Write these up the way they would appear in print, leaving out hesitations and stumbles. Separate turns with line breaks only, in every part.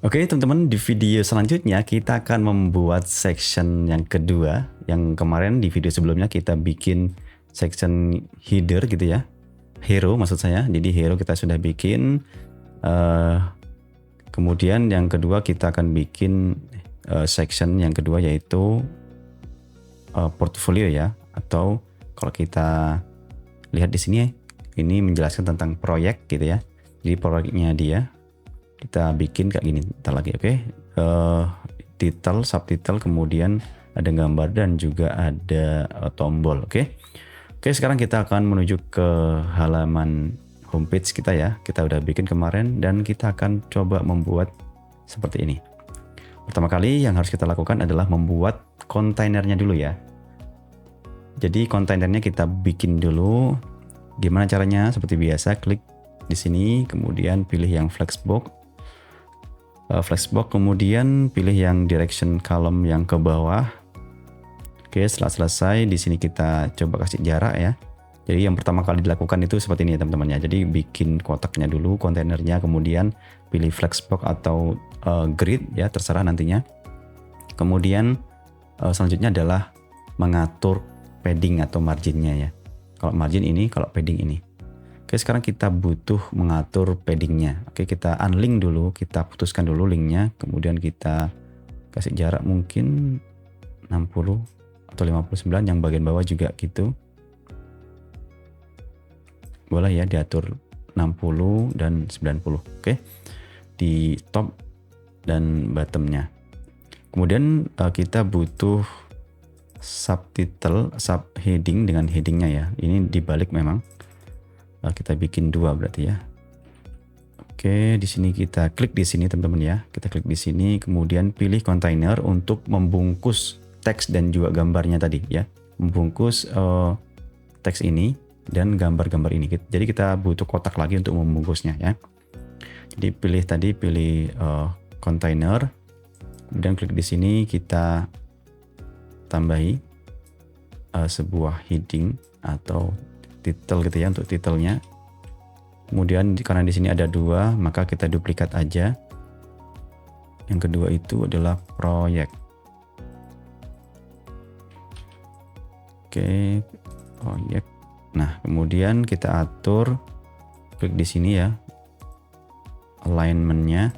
Oke teman-teman, di video selanjutnya kita akan membuat section yang kedua. Yang kemarin di video sebelumnya kita bikin section header gitu ya, hero maksud saya. Jadi hero kita sudah bikin. Kemudian yang kedua kita akan bikin section yang kedua, yaitu portfolio ya, atau kalau kita lihat di sini ini menjelaskan tentang proyek gitu ya. Jadi proyeknya dia kita bikin kayak gini ntar lagi, oke. Title, subtitle, kemudian ada gambar dan juga ada tombol, oke. Oke, sekarang kita akan menuju ke halaman homepage kita ya. Kita udah bikin kemarin dan kita akan coba membuat seperti ini. Pertama kali yang harus kita lakukan adalah membuat kontainernya dulu ya. Jadi kontainernya kita bikin dulu. Gimana caranya? Seperti biasa, klik di sini, kemudian pilih yang flexbox, kemudian pilih yang direction column yang ke bawah. Oke, setelah selesai di sini kita coba kasih jarak ya. Jadi yang pertama kali dilakukan itu seperti ini teman-teman ya. Jadi bikin kotaknya dulu, kontainernya, kemudian pilih flexbox atau grid ya, terserah nantinya. Kemudian selanjutnya adalah mengatur padding atau marginnya ya. Kalau margin ini, kalau padding ini. Oke, sekarang kita butuh mengatur paddingnya. Oke, kita unlink dulu, kita putuskan dulu linknya, kemudian kita kasih jarak mungkin 60 atau 59, yang bagian bawah juga gitu. Boleh ya diatur 60 dan 90. Oke, di top dan bottomnya. Kemudian kita butuh subtitle, subheading dengan headingnya ya. Ini dibalik memang. Kita bikin dua berarti ya. Oke, di sini kita klik di sini teman-teman ya. Kita klik di sini, kemudian pilih kontainer untuk membungkus teks dan juga gambarnya tadi ya. Membungkus teks ini dan gambar-gambar ini. Jadi kita butuh kotak lagi untuk membungkusnya ya. Jadi pilih kontainer, kemudian klik di sini, kita tambahi sebuah heading atau title gitu ya, untuk titelnya. Kemudian karena di sini ada dua, maka kita duplikat aja. Yang kedua itu adalah proyek. Oke, proyek. Nah, kemudian kita atur, klik di sini ya, alignmentnya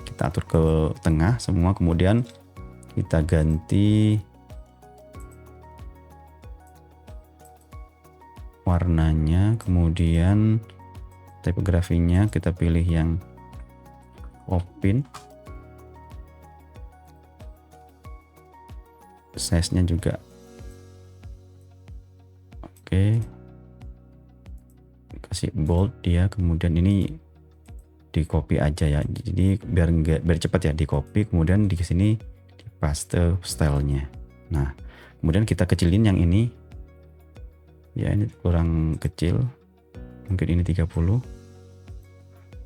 kita atur ke tengah semua. Kemudian kita ganti warnanya, kemudian tipografinya kita pilih yang open, size-nya juga oke, kasih bold dia. Kemudian ini di copy aja ya, jadi biar cepat ya, di copy, kemudian di sini di paste stylenya. Nah, kemudian kita kecilin yang ini ya, ini kurang kecil, mungkin ini 30,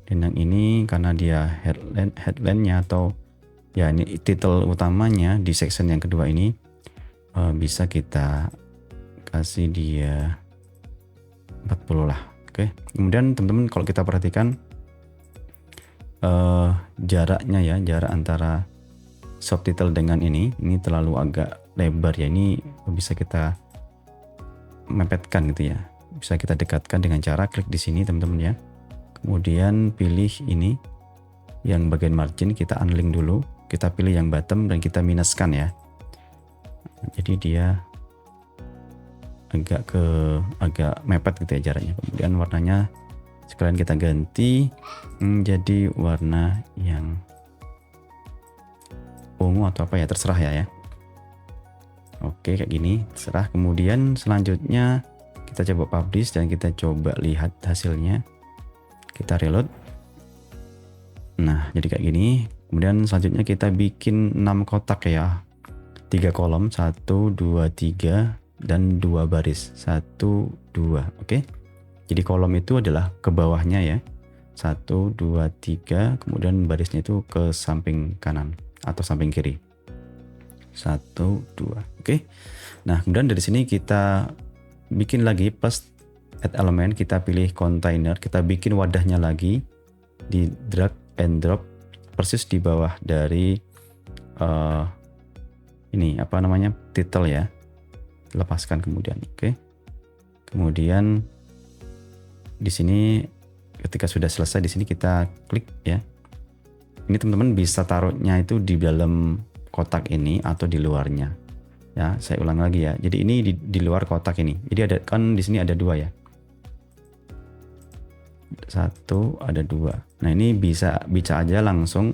dan yang ini karena dia headline-nya atau ya ini title utamanya di section yang kedua ini, bisa kita kasih dia 40 lah. Oke, kemudian teman-teman kalau kita perhatikan jaraknya ya, jarak antara subtitle dengan ini terlalu agak lebar ya. Ini bisa kita mepetkan gitu ya, bisa kita dekatkan dengan cara klik di sini teman-teman ya. Kemudian pilih ini yang bagian margin, kita unlink dulu, kita pilih yang bottom dan kita minuskan ya. Jadi dia agak mepet gitu ya jaraknya. Kemudian warnanya sekalian kita ganti menjadi warna yang ungu atau apa ya, terserah ya. Oke, kayak gini terserah. Kemudian selanjutnya kita coba publish dan kita coba lihat hasilnya. Kita reload. Nah, jadi kayak gini. Kemudian selanjutnya kita bikin 6 kotak ya, 3 kolom, 1, 2, 3 dan 2 baris, 1, 2. Oke, jadi kolom itu adalah ke bawahnya ya, 1, 2, 3, kemudian barisnya itu ke samping kanan atau samping kiri, 1, 2. Oke. Nah, kemudian dari sini kita bikin lagi paste add element, kita pilih container, kita bikin wadahnya lagi, di drag and drop persis di bawah dari ini apa namanya, title ya. Lepaskan kemudian. Oke. Kemudian di sini ketika sudah selesai di sini kita klik ya. Ini teman-teman bisa taruhnya itu di dalam kotak ini atau di luarnya. Ya, saya ulang lagi ya. Jadi ini di luar kotak ini. Jadi ada kan di sini ada 2 ya. 1 ada 2. Nah, ini bisa aja langsung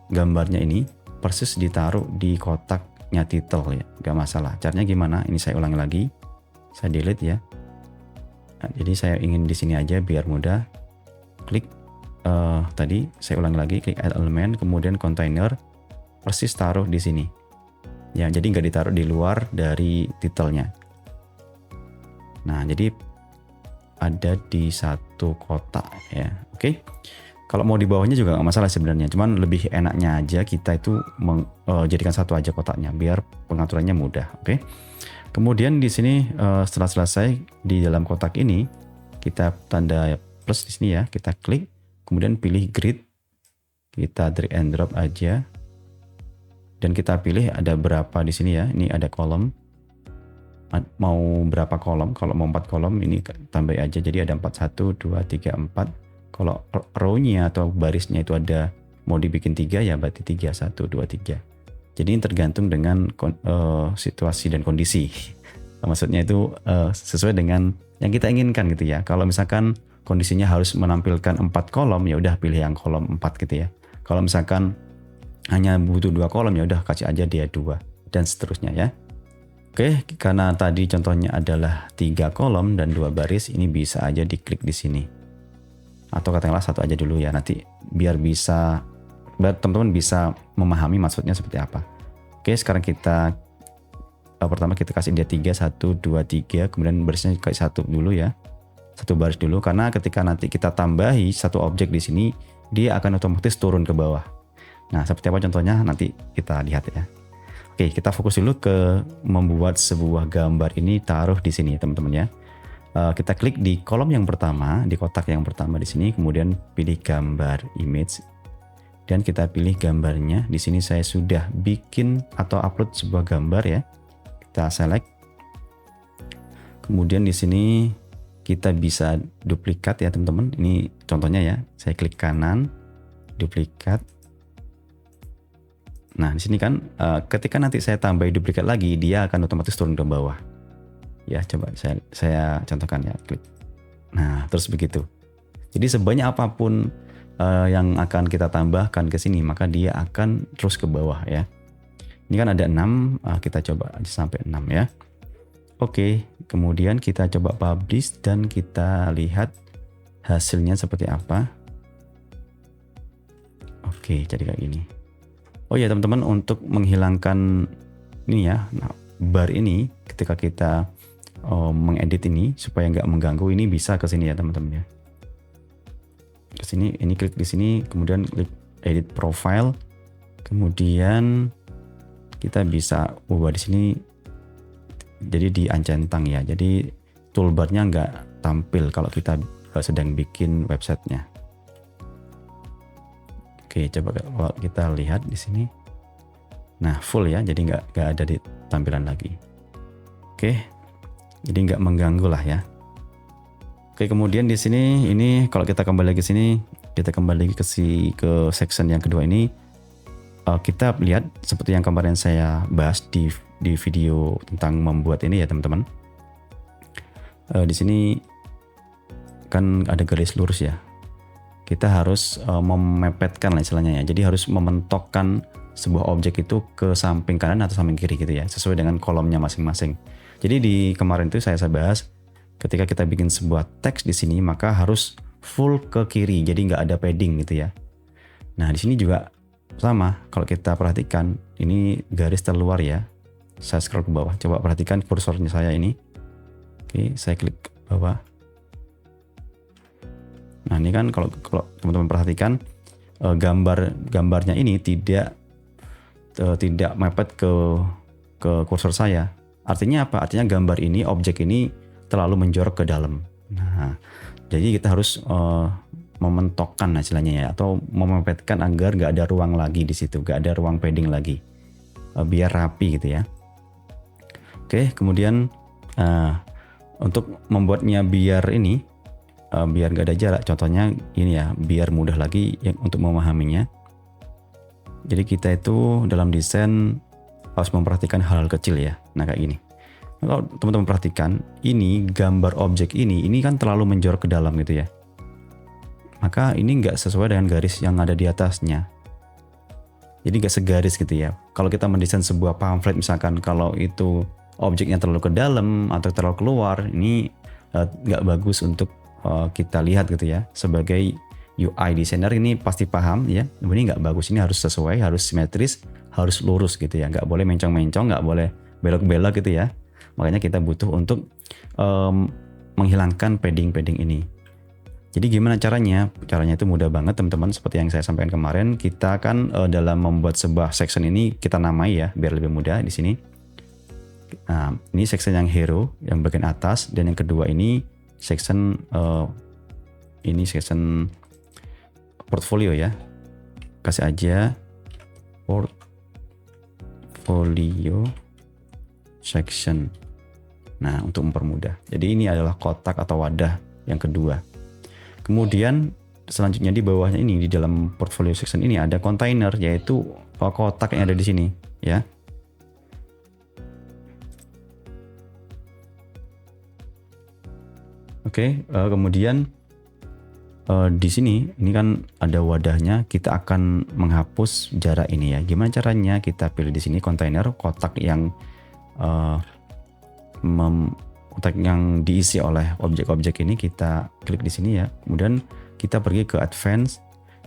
gambarnya ini persis ditaruh di kotaknya title ya. Gak masalah. Caranya gimana? Ini saya ulangi lagi. Saya delete ya. Nah, jadi saya ingin di sini aja biar mudah. Klik tadi saya ulangi lagi, klik add element, kemudian container, persis taruh di sini. Ya, jadi nggak ditaruh di luar dari titelnya. Nah, jadi ada di satu kotak ya. Oke. Kalau mau di bawahnya juga nggak masalah sebenarnya. Cuman lebih enaknya aja kita itu jadikan satu aja kotaknya biar pengaturannya mudah. Oke. Kemudian di sini setelah selesai di dalam kotak ini kita tanda plus di sini ya. Kita klik, kemudian pilih grid. Kita drag and drop aja. Dan kita pilih ada berapa di sini ya. Ini ada kolom. Mau berapa kolom? Kalau mau 4 kolom ini tambah aja. Jadi ada 4, 1, 2, 3, 4. Kalau row-nya atau barisnya itu ada mau dibikin 3 ya berarti 3, 1, 2, 3. Jadi ini tergantung dengan situasi dan kondisi. Maksudnya itu sesuai dengan yang kita inginkan gitu ya. Kalau misalkan kondisinya harus menampilkan 4 kolom ya udah pilih yang kolom 4 gitu ya. Kalau misalkan hanya butuh 2 kolom ya udah kasih aja dia 2 dan seterusnya ya. Oke, karena tadi contohnya adalah 3 kolom dan 2 baris, ini bisa aja diklik di sini. Atau katakanlah 1 aja dulu ya, nanti biar teman-teman bisa memahami maksudnya seperti apa. Oke, sekarang kita pertama kita kasih dia 3, 1, 2, 3, kemudian barisnya kasih 1 dulu ya. 1 baris dulu, karena ketika nanti kita tambahi 1 objek di sini, dia akan otomatis turun ke bawah. Nah, seperti apa contohnya nanti kita lihat ya. Oke, kita fokus dulu ke membuat sebuah gambar ini taruh di sini ya teman-teman ya. Kita klik di kolom yang pertama, di kotak yang pertama di sini, kemudian pilih gambar image dan kita pilih gambarnya. Di sini saya sudah bikin atau upload sebuah gambar ya. Kita select. Kemudian di sini kita bisa duplikat ya teman-teman. Ini contohnya ya. Saya klik kanan, duplikat. Nah, di sini kan ketika nanti saya tambahin duplikat lagi, dia akan otomatis turun ke bawah. Ya, coba saya contohkan ya, klik. Nah, terus begitu. Jadi sebanyak apapun yang akan kita tambahkan ke sini, maka dia akan terus ke bawah ya. Ini kan ada 6, kita coba aja sampai 6 ya. Oke, kemudian kita coba publish dan kita lihat hasilnya seperti apa. Oke, jadi kayak gini. Oh ya teman-teman, untuk menghilangkan ini ya, nah, bar ini ketika kita mengedit ini supaya nggak mengganggu, ini bisa ke sini ya teman-teman ya. Ke sini, ini klik di sini, kemudian klik edit profile, kemudian kita bisa ubah di sini jadi di uncentang ya. Jadi toolbarnya nggak tampil kalau kita sedang bikin websitenya. Oke, coba kalau kita lihat di sini. Nah, full ya, jadi nggak ada di tampilan lagi. Oke, jadi nggak mengganggu lah ya. Oke, kemudian di sini ini kalau kita kembali lagi ke sini, kita kembali lagi ke section yang kedua ini, kita lihat seperti yang kemarin saya bahas di video tentang membuat ini ya teman-teman. Di sini kan ada garis lurus ya. Kita harus memepetkan lah istilahnya ya. Jadi harus mementokkan sebuah objek itu ke samping kanan atau samping kiri gitu ya, sesuai dengan kolomnya masing-masing. Jadi di kemarin itu saya bahas ketika kita bikin sebuah teks di sini maka harus full ke kiri, jadi nggak ada padding gitu ya. Nah di sini juga sama, kalau kita perhatikan ini garis terluar ya. Saya scroll ke bawah, coba perhatikan kursornya saya ini. Oke, saya klik ke bawah. Nah ini kan kalau teman-teman perhatikan gambarnya ini tidak mepet ke kursor saya. Artinya apa? Artinya gambar ini, objek ini terlalu menjorok ke dalam. Nah, jadi kita harus mementokkan istilahnya ya, atau memepetkan agar nggak ada ruang lagi di situ, nggak ada ruang padding lagi, biar rapi gitu ya. Oke, kemudian untuk membuatnya biar ini biar nggak ada jarak, contohnya ini ya, biar mudah lagi untuk memahaminya. Jadi kita itu dalam desain harus memperhatikan hal-hal kecil ya. Nah kayak gini. Kalau teman-teman perhatikan, ini gambar objek ini kan terlalu menjorok ke dalam gitu ya. Maka ini nggak sesuai dengan garis yang ada di atasnya. Jadi nggak segaris gitu ya. Kalau kita mendesain sebuah pamflet misalkan, kalau itu objeknya terlalu ke dalam atau terlalu keluar, ini nggak bagus untuk kita lihat gitu ya. Sebagai UI designer ini pasti paham ya, ini nggak bagus, ini harus sesuai, harus simetris, harus lurus gitu ya. Nggak boleh mencong-mencong, nggak boleh belok-belok gitu ya. Makanya kita butuh untuk menghilangkan padding-padding ini. Jadi gimana caranya? Caranya itu mudah banget teman-teman, seperti yang saya sampaikan kemarin. Kita kan dalam membuat sebuah section ini kita namai ya, biar lebih mudah di sini. Nah, ini section yang hero, yang bagian atas, dan yang kedua ini section section portfolio ya. Kasih aja portfolio section. Nah, untuk mempermudah. Jadi ini adalah kotak atau wadah yang kedua. Kemudian selanjutnya di bawahnya ini, di dalam portfolio section ini ada container, yaitu kotak yang ada di sini ya. Oke, kemudian di sini ini kan ada wadahnya, kita akan menghapus jarak ini ya. Gimana caranya? Kita pilih di sini container, kotak yang kotak yang diisi oleh objek-objek ini, kita klik di sini ya. Kemudian kita pergi ke advance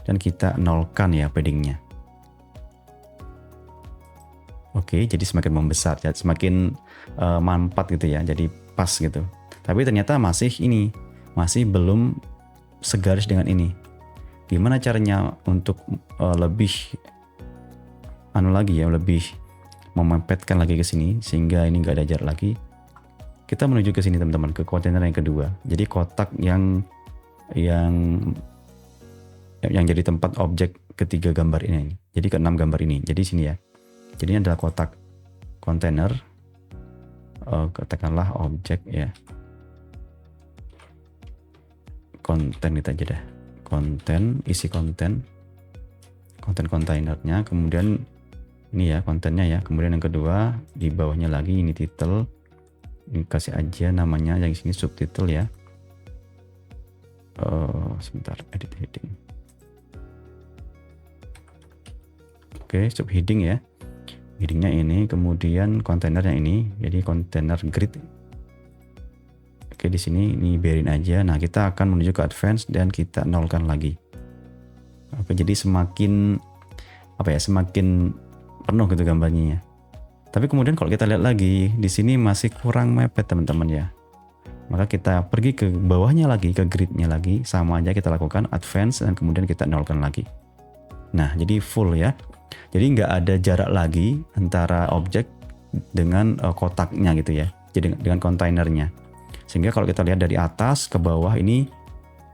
dan kita nolkan ya paddingnya. Oke, jadi semakin membesar ya, semakin mampat gitu ya, jadi pas gitu. Tapi ternyata masih belum segaris dengan ini. Gimana caranya untuk lebih lebih memepetkan lagi ke sini sehingga ini nggak ada jarak lagi? Kita menuju ke sini teman-teman, ke kontainer yang kedua. Jadi kotak yang jadi tempat objek ketiga gambar ini. Jadi keenam gambar ini. Jadi sini ya. Jadi ini adalah kotak kontainer. Katakanlah objek ya. Konten kita aja dah. Konten, isi konten kontainernya. Kemudian ini ya kontennya ya. Kemudian yang kedua di bawahnya lagi ini title. Ini kasih aja namanya yang sini subtitle ya. Sebentar, edit heading. Oke, subheading ya. Headingnya ini, kemudian kontainernya ini, jadi kontainer grid. Oke, di sini ini biarin aja. Nah, kita akan menuju ke advance dan kita nolkan lagi. Oke, jadi semakin semakin penuh gitu gambarnya ya. Tapi kemudian kalau kita lihat lagi, di sini masih kurang mepet teman-teman ya. Maka kita pergi ke bawahnya lagi, ke gridnya lagi, sama aja kita lakukan advance dan kemudian kita nolkan lagi. Nah, jadi full ya. Jadi nggak ada jarak lagi antara objek dengan kotaknya gitu ya. Jadi dengan kontainernya. Sehingga kalau kita lihat dari atas ke bawah ini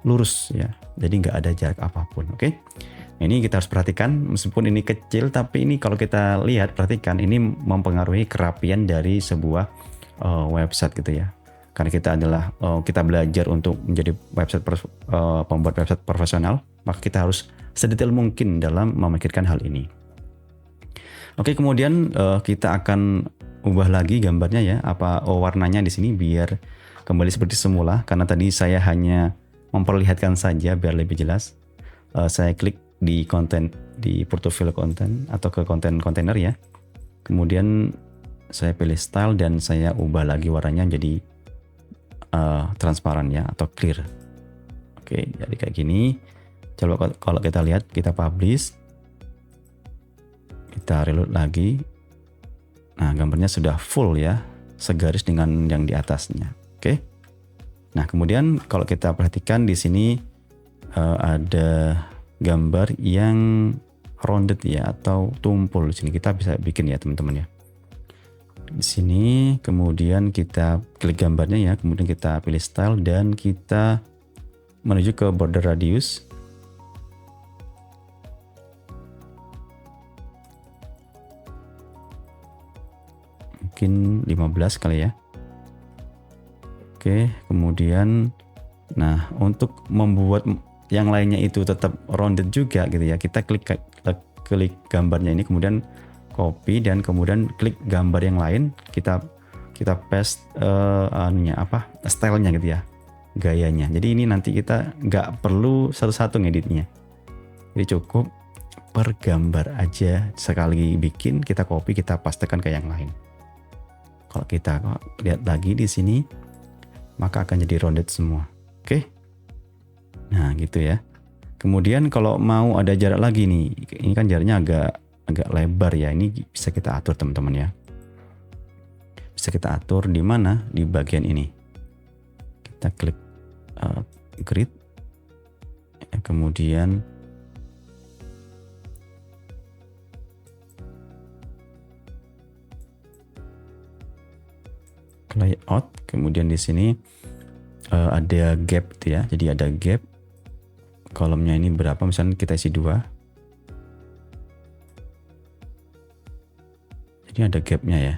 lurus ya. Jadi nggak ada jarak apapun, oke? Ini kita harus perhatikan, meskipun ini kecil, tapi ini kalau kita lihat, perhatikan, ini mempengaruhi kerapian dari sebuah website gitu ya. Karena kita belajar untuk menjadi pembuat website profesional, maka kita harus sedetail mungkin dalam memikirkan hal ini. Oke, kemudian kita akan ubah lagi gambarnya ya, warnanya di sini biar kembali seperti semula. Karena tadi saya hanya memperlihatkan saja biar lebih jelas. Saya klik di konten, di portfolio konten atau ke konten kontainer ya. Kemudian saya pilih style dan saya ubah lagi warnanya jadi transparan ya, atau clear. Oke, jadi kayak gini. Coba kalau kita lihat, kita publish, kita reload lagi. Nah, gambarnya sudah full ya, segaris dengan yang di atasnya. Oke. Nah, kemudian kalau kita perhatikan di sini ada gambar yang rounded ya, atau tumpul. Di sini kita bisa bikin ya teman-teman ya. Di sini kemudian kita klik gambarnya ya, kemudian kita pilih style dan kita menuju ke border radius. mungkin 15 kali ya. Oke, kemudian nah untuk membuat yang lainnya itu tetap rounded juga gitu ya, kita klik gambarnya ini, kemudian copy, dan kemudian klik gambar yang lain, kita paste stylenya gitu ya, gayanya. Jadi ini nanti kita nggak perlu satu-satu ngeditnya, jadi cukup per gambar aja, sekali bikin kita copy, kita pastekan ke yang lain. Kalau kita lihat lagi di sini, maka akan jadi rounded semua. Oke, nah gitu ya. Kemudian kalau mau ada jarak lagi nih, ini kan jaraknya agak lebar ya, ini bisa kita atur teman-teman ya. Bisa kita atur di mana? Di bagian ini. Kita klik grid, kemudian layout, kemudian di sini ada gap gitu ya. Jadi ada gap, kolomnya ini berapa, misalnya kita isi 2. Jadi ada gapnya ya.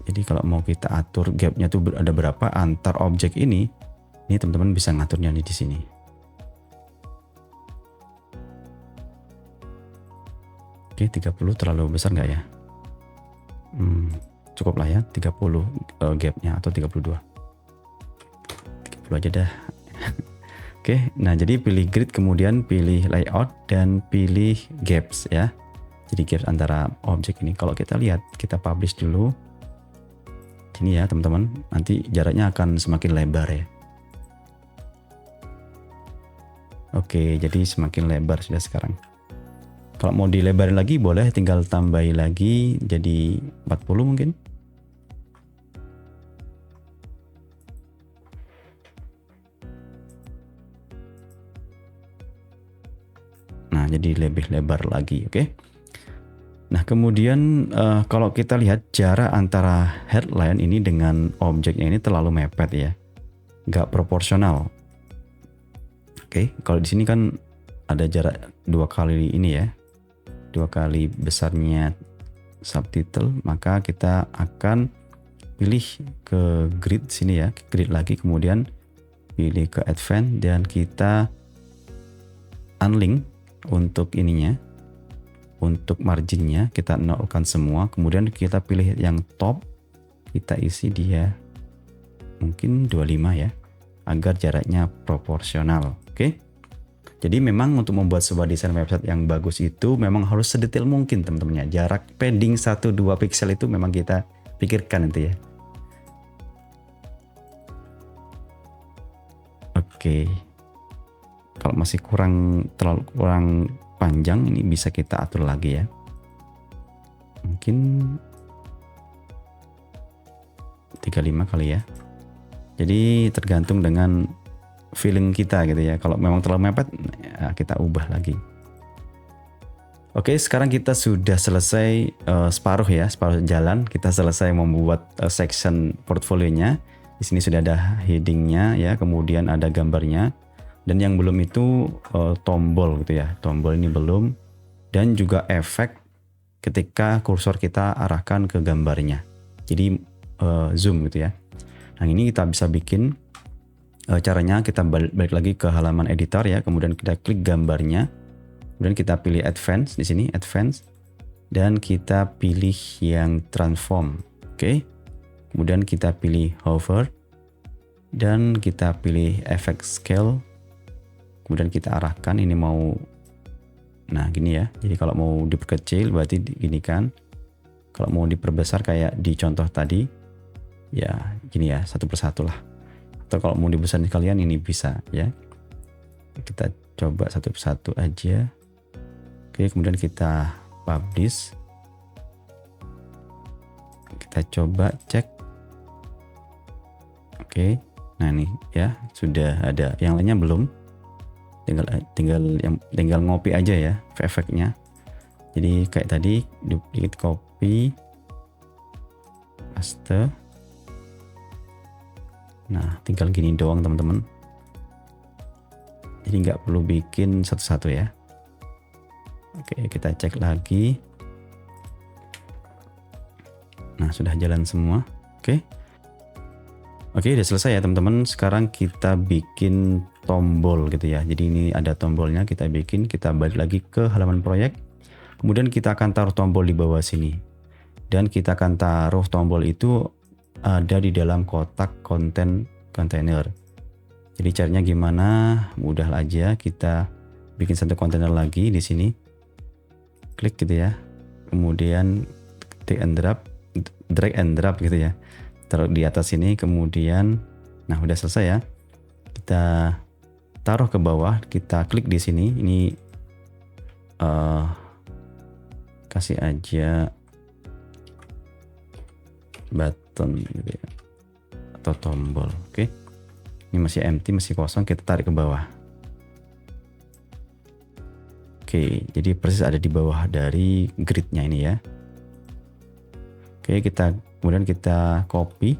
Jadi kalau mau kita atur gapnya tuh ada berapa antar objek ini teman-teman bisa ngaturnya nih di sini. Oke, 30 terlalu besar nggak ya? Cukup lah ya 30 gapnya, atau 32. 30 aja dah. Oke, nah jadi pilih grid, kemudian pilih layout, dan pilih gaps ya. Jadi gaps antara objek ini. Kalau kita lihat, kita publish dulu. Ini ya teman-teman, nanti jaraknya akan semakin lebar ya. Oke, jadi semakin lebar sudah sekarang. Kalau mau dilebarin lagi boleh, tinggal tambahin lagi jadi 40 mungkin. Nah, jadi lebih lebar lagi, oke. Nah, kemudian kalau kita lihat jarak antara headline ini dengan objeknya ini terlalu mepet ya, nggak proporsional. Oke, kalau di sini kan ada jarak 2 kali ini ya, 2 kali besarnya subtitle, maka kita akan pilih ke grid sini ya, grid lagi, kemudian pilih ke advance, dan kita unlink untuk ininya. Untuk marginnya kita nolkan semua, kemudian kita pilih yang top, kita isi dia mungkin 25 ya, agar jaraknya proporsional. Oke. Jadi memang untuk membuat sebuah desain website yang bagus itu memang harus sedetail mungkin teman-teman ya. Jarak padding 1-2 pixel itu memang kita pikirkan itu ya. Oke. Kalau masih terlalu kurang panjang, ini bisa kita atur lagi ya, mungkin 35 kali ya. Jadi tergantung dengan feeling kita gitu ya. Kalau memang terlalu mepet ya kita ubah lagi. Oke, sekarang kita sudah selesai separuh jalan. Kita selesai membuat section portfolionya. Di sini sudah ada headingnya ya, kemudian ada gambarnya. Dan yang belum itu tombol gitu ya, tombol ini belum, dan juga efek ketika kursor kita arahkan ke gambarnya, jadi zoom gitu ya. Nah, ini kita bisa bikin caranya, kita balik lagi ke halaman editor ya, kemudian kita klik gambarnya, kemudian kita pilih advance di sini, advance, dan kita pilih yang transform. Oke, kemudian kita pilih hover, dan kita pilih effect scale. Kemudian kita arahkan ini mau, nah gini ya. Jadi kalau mau diperkecil berarti gini kan. Kalau mau diperbesar kayak di contoh tadi, ya gini ya, 1 persatu lah. Atau kalau mau dibesarin kalian ini bisa ya. Kita coba 1 persatu aja. Oke, kemudian kita publish. Kita coba cek. Oke, nah nih ya sudah ada. Yang lainnya belum. Tinggal ngopi aja ya efeknya. Jadi kayak tadi, duplicate, copy, paste. Nah, tinggal gini doang teman-teman. Jadi nggak perlu bikin satu-satu ya. Oke, kita cek lagi. Nah, sudah jalan semua. Oke. Oke, udah selesai ya teman-teman. Sekarang kita bikin tombol gitu ya. Jadi ini ada tombolnya, kita bikin, kita balik lagi ke halaman proyek. Kemudian kita akan taruh tombol di bawah sini. Dan kita akan taruh tombol itu ada di dalam kotak konten kontainer. Jadi caranya gimana? Mudah aja, kita bikin satu kontainer lagi di sini. Klik gitu ya. Kemudian drag and drop gitu ya. Taruh di atas sini, kemudian nah udah selesai ya. Kita taruh ke bawah, kita klik di sini. Ini kasih aja button gitu ya, atau tombol. Oke. Ini masih empty, masih kosong, kita tarik ke bawah. Oke, jadi persis ada di bawah dari gridnya ini ya. Oke, kemudian kita copy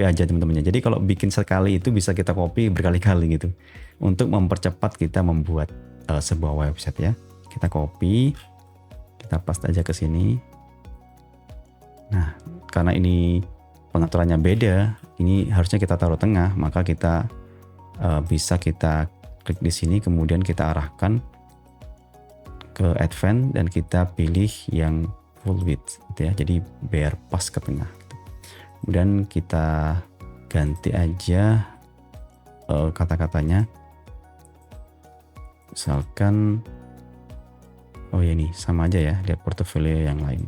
aja teman-temannya. Jadi kalau bikin sekali itu bisa kita copy berkali-kali gitu, untuk mempercepat kita membuat sebuah website ya. Kita copy, kita paste aja ke sini. Nah, karena ini pengaturannya beda, ini harusnya kita taruh tengah, maka kita bisa kita klik di sini, kemudian kita arahkan ke advance dan kita pilih yang full width gitu ya, jadi biar pas ke tengah gitu. Kemudian kita ganti aja kata-katanya, misalkan oh ya ini sama aja ya, lihat portofolio yang lain.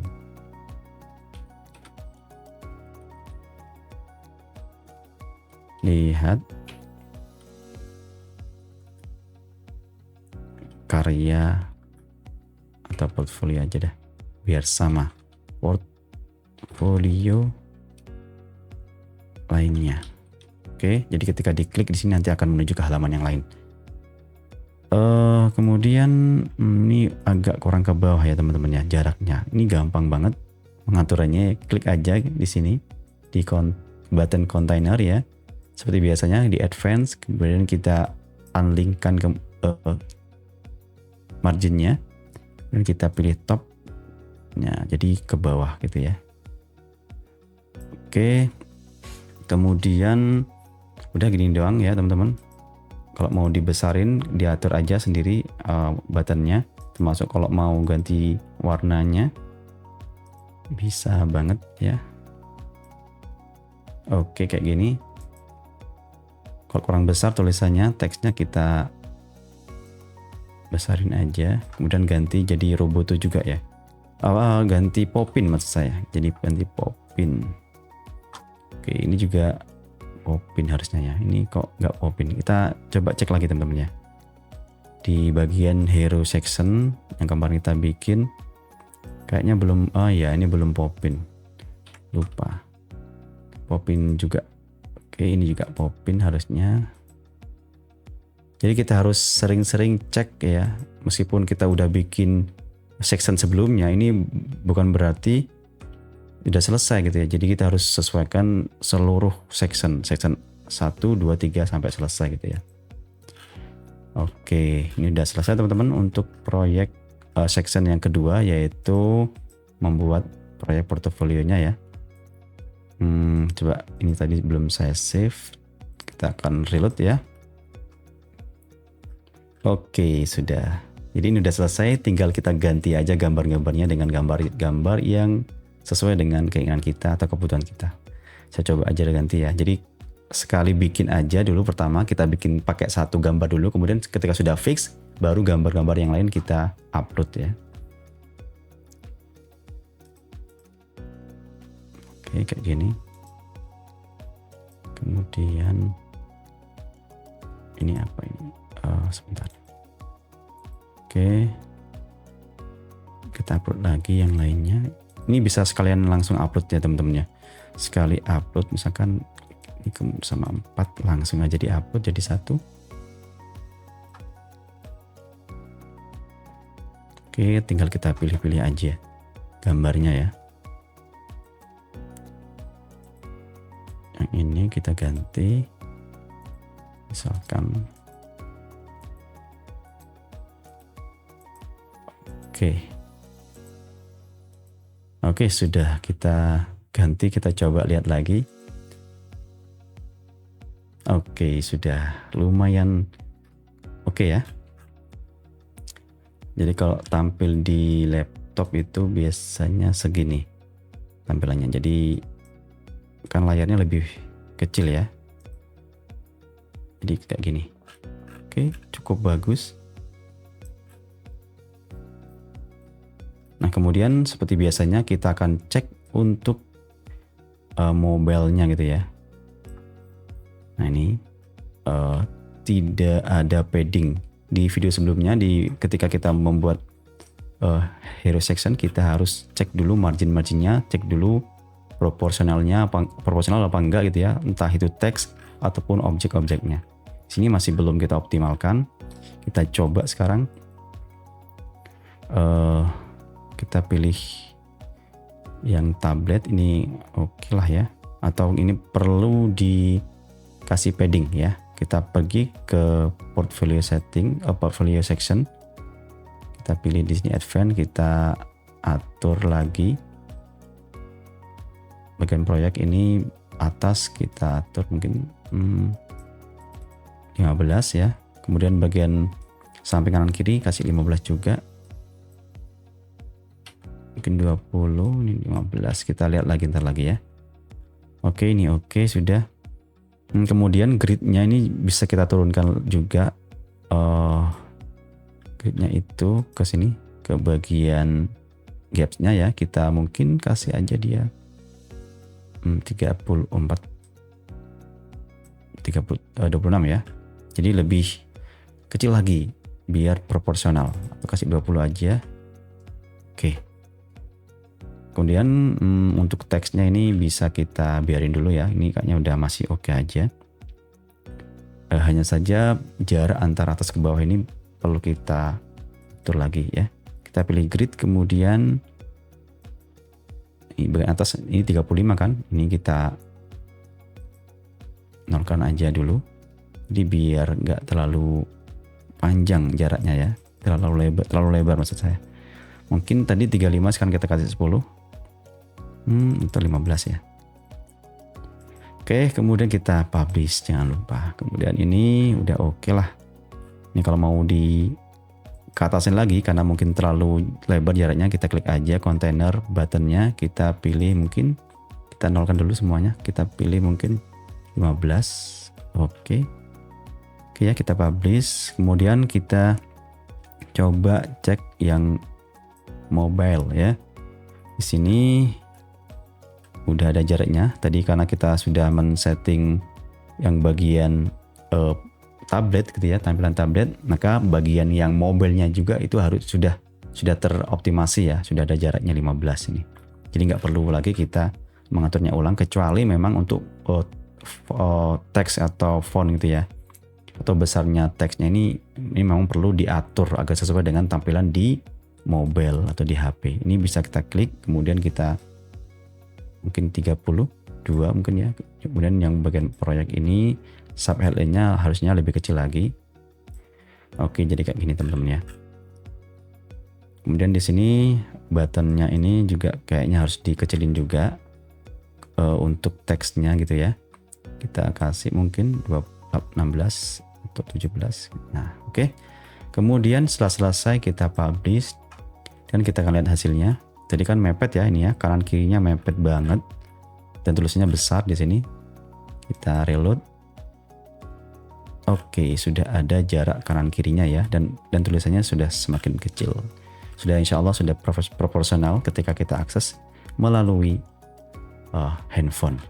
Lihat karya atau portfolio aja dah, biar sama portfolio lainnya. Oke, jadi ketika diklik di sini nanti akan menuju ke halaman yang lain. Kemudian ini agak kurang ke bawah ya teman-teman ya, jaraknya. Ini gampang banget pengaturannya, klik aja di sini di button container ya. Seperti biasanya di advance, kemudian kita unlinkkan ke marginnya, dan kita pilih top, nah jadi ke bawah gitu ya. Oke, kemudian udah gini doang ya teman-teman. Kalau mau dibesarin diatur aja sendiri buttonnya, termasuk kalau mau ganti warnanya bisa banget ya. Oke, kayak gini. Kalau kurang besar tulisannya, teksnya kita besarin aja, kemudian ganti jadi Roboto juga ya. Ganti Popin maksud saya, jadi ganti Popin. Oke, ini juga Popin harusnya ya, ini kok nggak Popin. Kita coba cek lagi teman-teman ya, di bagian hero section yang kemarin kita bikin kayaknya belum, ya ini belum Popin, lupa. Popin juga, oke ini juga Popin harusnya. Jadi kita harus sering-sering cek ya, meskipun kita udah bikin section sebelumnya, ini bukan berarti udah selesai gitu ya. Jadi kita harus sesuaikan seluruh section 1, 2, 3 sampai selesai gitu ya. Oke, ini udah selesai teman-teman untuk proyek section yang kedua, yaitu membuat proyek portofolionya ya. Coba ini tadi belum saya save, kita akan reload ya. Oke, sudah. Jadi ini udah selesai, tinggal kita ganti aja gambar-gambarnya dengan gambar-gambar yang sesuai dengan keinginan kita atau kebutuhan kita. Saya coba aja ganti ya. Jadi sekali bikin aja dulu, pertama kita bikin pakai satu gambar dulu, kemudian ketika sudah fix baru gambar-gambar yang lain kita upload ya. Oke, kayak gini. Kemudian ini apa ini? Sebentar. Oke, kita upload lagi yang lainnya. Ini bisa sekalian langsung upload ya teman-teman ya. Sekali upload misalkan ini sama 4 langsung aja di-upload jadi 1. Oke, tinggal kita pilih-pilih aja gambarnya ya. Yang ini kita ganti, misalkan Oke, sudah kita ganti, kita coba lihat lagi. Oke, sudah lumayan oke ya. Jadi kalau tampil di laptop itu biasanya segini tampilannya. Jadi kan layarnya lebih kecil ya. Jadi kayak gini. Oke, cukup bagus. Nah, kemudian seperti biasanya kita akan cek untuk mobile-nya gitu ya. Nah, ini tidak ada padding. Di video sebelumnya, ketika kita membuat hero section, kita harus cek dulu margin-marginnya, cek dulu proporsional apa enggak gitu ya, entah itu teks ataupun objek-objeknya. Sini masih belum kita optimalkan. Kita coba sekarang. Kita pilih yang tablet ini, oke lah ya. Atau ini perlu dikasih padding ya. Kita pergi ke portfolio setting, portfolio section. Kita pilih di sini advance, kita atur lagi. Bagian proyek ini atas kita atur mungkin 15 ya. Kemudian bagian samping kanan kiri kasih 15 juga. Mungkin 20, ini 15. Kita lihat lagi ntar lagi ya. Oke, ini oke sudah. Kemudian gridnya ini bisa kita turunkan juga. Gridnya itu ke sini, ke bagian gapsnya ya. Kita mungkin kasih aja dia 26 ya. Jadi lebih kecil lagi biar proporsional. Atau kasih 20 aja. Oke. Kemudian untuk teksnya ini bisa kita biarin dulu ya. Ini kayaknya udah masih oke aja. Hanya saja jarak antara atas ke bawah ini perlu kita atur lagi ya. Kita pilih grid, kemudian ini bagian atas ini 35 kan. Ini kita nolkan aja dulu. Jadi biar nggak terlalu panjang jaraknya ya. Terlalu lebar maksud saya. Mungkin tadi 35, sekarang kita kasih 10. Itu 15 ya. Oke, kemudian kita publish, jangan lupa. Kemudian ini udah oke lah. Ini kalau mau ke atasin lagi karena mungkin terlalu lebar jaraknya, kita klik aja kontainer buttonnya, kita pilih mungkin kita nolkan dulu semuanya, kita pilih mungkin 15. Oke ya, kita publish. Kemudian kita coba cek yang mobile ya. Di sini udah ada jaraknya. Tadi karena kita sudah men-setting yang bagian tablet gitu ya, tampilan tablet, maka bagian yang mobilenya juga itu harus sudah teroptimasi ya, sudah ada jaraknya 15 ini. Jadi nggak perlu lagi kita mengaturnya ulang, kecuali memang untuk teks atau font gitu ya, atau besarnya teksnya ini memang perlu diatur agar sesuai dengan tampilan di mobile atau di HP. Ini bisa kita klik, kemudian kita mungkin 32 mungkin ya. Kemudian yang bagian proyek ini sub headline-nya harusnya lebih kecil lagi. Oke, jadi kayak gini teman-teman ya. Kemudian di sini buttonnya ini juga kayaknya harus dikecilin juga untuk teksnya gitu ya. Kita kasih mungkin 16 atau 17. Nah, oke. Kemudian setelah selesai kita publish dan kita akan lihat hasilnya. Tadi kan mepet ya ini ya, kanan kirinya mepet banget dan tulisannya besar di sini. Kita reload. Oke, sudah ada jarak kanan kirinya ya, dan tulisannya sudah semakin kecil. Sudah insya Allah sudah proporsional ketika kita akses melalui handphone.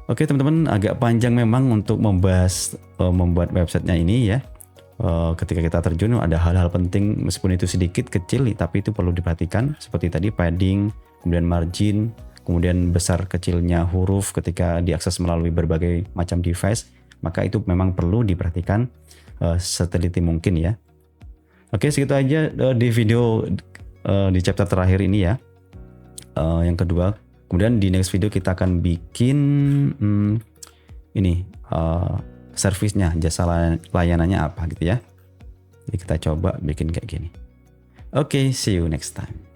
Oke teman-teman, agak panjang memang untuk membahas membuat websitenya ini ya. Ketika kita terjun ada hal-hal penting, meskipun itu sedikit kecil tapi itu perlu diperhatikan, seperti tadi padding, kemudian margin, kemudian besar kecilnya huruf ketika diakses melalui berbagai macam device, maka itu memang perlu diperhatikan seteliti mungkin ya. Oke, segitu aja di video di chapter terakhir ini ya. Yang kedua, kemudian di next video kita akan bikin servisnya, jasa layanannya apa gitu ya. Jadi kita coba bikin kayak gini. Oke, see you next time.